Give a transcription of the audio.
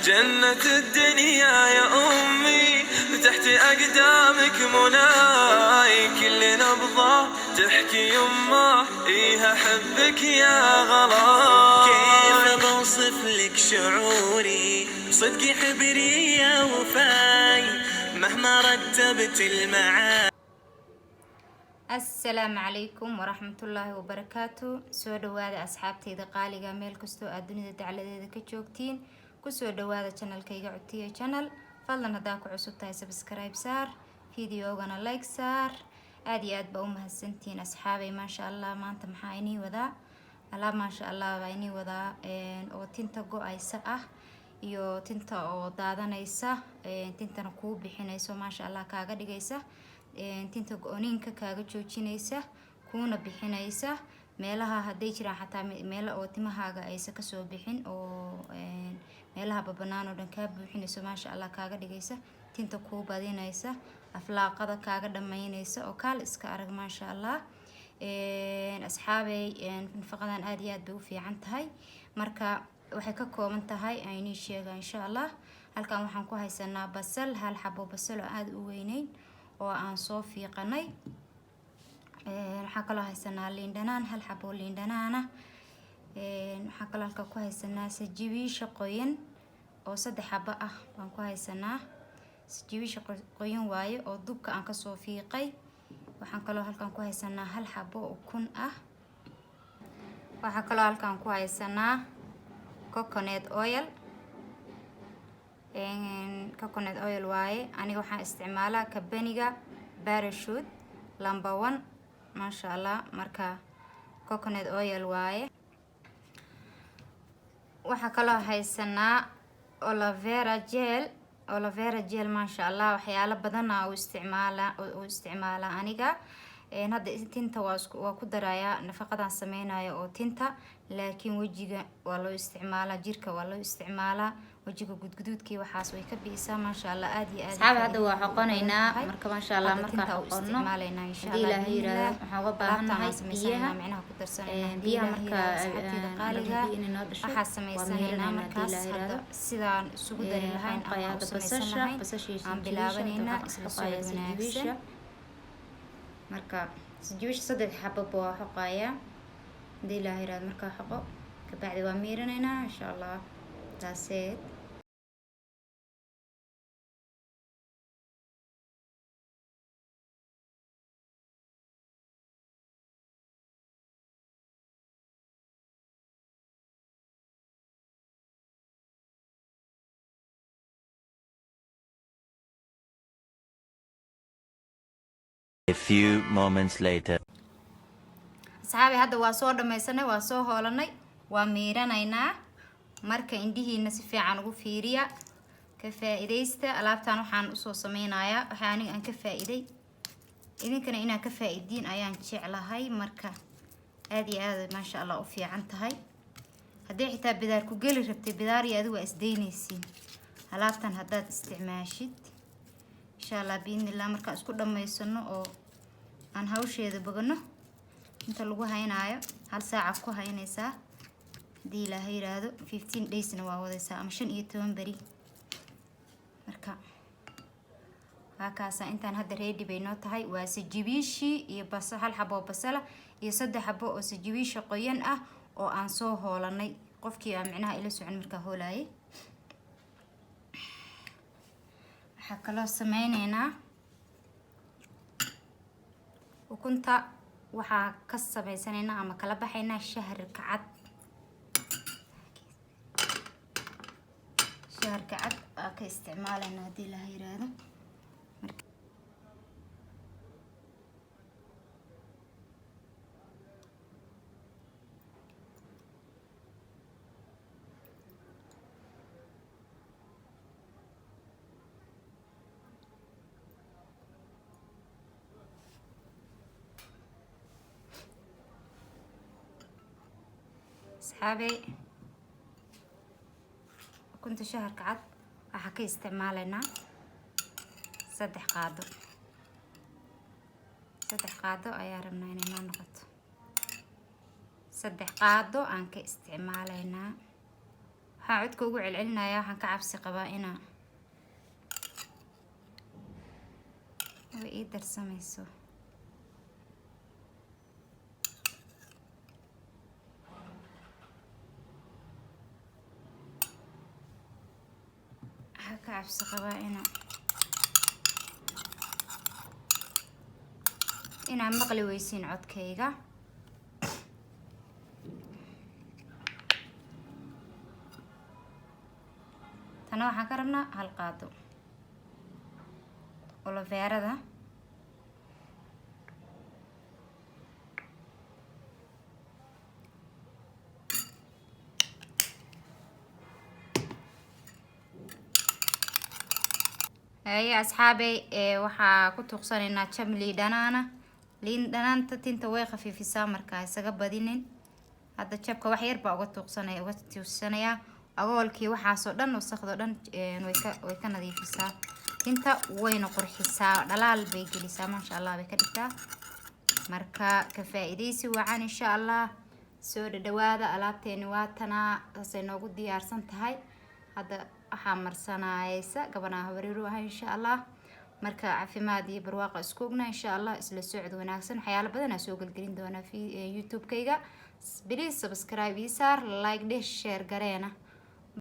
جنة الدنيا يا أمي تحت أقدامك مناي كل نبضة تحكي يمه إيها حبك يا غلاي كيف بوصف لك شعوري صدقي حبري يا وفاي مهما رتبت المعاني. السلام عليكم ورحمة الله وبركاته. سو دواada asxaabteyda qaaliga meel kasto aad dunida dacaladeeda ka joogtiin kusoo dhawaada channelkayga Cutiya channel. fadlan hadaa ku cusub tahay subscribe saar, videogana like saar. aad iyo aad ba u mahadsantiin asxaabay. maasha Allah maanta maxaa inii wadaa alaab maasha Allah baa inii wadaa oo tinta go-aysa ah iyo tinta oo daadanaysa tintana kuu bixinayso maasha Allah kaaga dhigaysa tinta go-oninka kaaga joojinaysa kuuna bixinaysa meelaha haday jiraan xataa meelo oo timahaaga aysa ka soo bixin oo meelaha babanaan oo dhan ka buuxinayso maasha Allah kaaga dhigaysa tinta kuu badinaysa aflaaqada kaaga dhameynaysa oo kaal iska arag maasha Allah. asxaabay nafaqadan aad iyo aad bay u fiican tahay marka waxay ka kooban tahay ayni sheega insha Allah. halkan waxaan ku haysanaa basal, hal xabo basal oo aad u weyneyn oo aan soo fiiqanay. waxaan kala haysanaa liin dhanaan, hal xabo liin dhanaana. waxaan kala halka ku haysanaa sajibish qoyan oo 3 xabo ah baan ku haysanaa. sajibish qoyan waaye oo dubka aan ka soo fiiqay. waxaan kala halkan ku haysanaa hal xabo ukun ah. waxaan kala halkan ku haysanaa coconut oil. coconut oil waaye aniga waxaan isticmaalaa kabaniga parachute number 1 maasha Allah. marka coconut oil waaye. waxa kala haysanaa aloe vera gel maasha Allah. waxyaalo badan oo isticmaala aniga hadda tinta waa ku darayaa nafaqadan sameynayo oo tinta laakiin wajiga waa loo isticmaalaa, jirka waa loo isticmaalaa. wajiga gudgududkii waxaas way ka biisaa maasha Allah aad iyo aad. asxaab hadda waa xoqonaynaa marka maasha Allah marka xoqono hadii ilaahay yiraahdo waxaan uga baahanahay biyaha macnaha ku darsanayna biyaha marka qaaliga waxa sameysanaynaa markaas hadda sidaan isugu dari lahayn aan sameysanahay aan bilaabanayna isla soo wanaagsan. marka sajibish 3 xabo waa xoqaya hadii ilaahay yiraahdo marka xoqo ka bacdi waa miiranaynaa insha Allah. that's it. A few moments later. asxaabi hadda waa soo dhameysanay, waa soo hoolanay, waa miiranaynaa. marka indhihiina si fiican ugu fiiriya ka faa'iideysta. alaabtan waxaan usoo sameynayaa waxa aniga aan ka faa'iiday idinkana inaan ka faa'iidiin ayaan jeclahay. marka aad iyo aad maasha Allah u fiican tahay. haddii xitaa bidaar ku geli rabtay bidaar iyo adigu waa isdeynaysiin alaabtan haddaad isticmaashid insha Allah biidnillah. marka isku dhameysano oo aan hawsheeda bogano inta lagu haynaayo 1 saac ku haynaysaa hadii ilaahay yiraahdo 15 daysna waa wadaysaa ama 15 bari. marka kaasa intaan hadda ready bay noo tahay. waa sajibishi iyo basal, hal xabo basal iyo 3 xabo oo sajibish qoyan ah oo aan soo hoolanay. qofkii aan macnaha ila socon marka hoolaayay waxa kala sameynaynaa ukunta. waxaa ka sameysanaynaa ama kala baxaynaa shaharka cad. shaharka cad ka isticmaalayna hadii la yiraahdo. asxaabay ukunta shaharka cad waxaa ka isticmaalaynaa 3 qaado. 3 qaado ayaa rabnaa inay noo noqoto. 3 qaado aan ka isticmaalaynaa. waxaa codka ugu celcelinaya waxaan ka cabsi qabaa inaa way ii darsamayso. waxaa ka cabsi qabaa inaa maqli weysiin codkayga. tana waxaan ka rabnaa hal qaado oloveerada. هاي أصحابي waxaa ku tuuqsanaynaa jam liin dhanaana. liin dhanaanta tinta way khafiifisaa markaa isaga badinin. hadda jabka wax yar baa uga tuuqsanaya agoolkii waxaasoo dhan wasaqdo dhan way ka nadiifisaa tinta wayna qurxisaa dhalaal bay gelisaa maasha Allah bay ka dhigtaa. marka ka faa'iideysi wacan insha Allah. soo dhawaada alaabteeni waa tanaa saasay noogu diyaarsan tahay. hadda waxaa marsanaysa gabanaha wareeru ah insha Allah. marka caafimaad iyo barwaaqo isku ogna insha Allah. isla socod wanaagsan waxyaalo badan aan soo galgelin doonaa YouTube kayga. please subscribe, share, like, share gareena.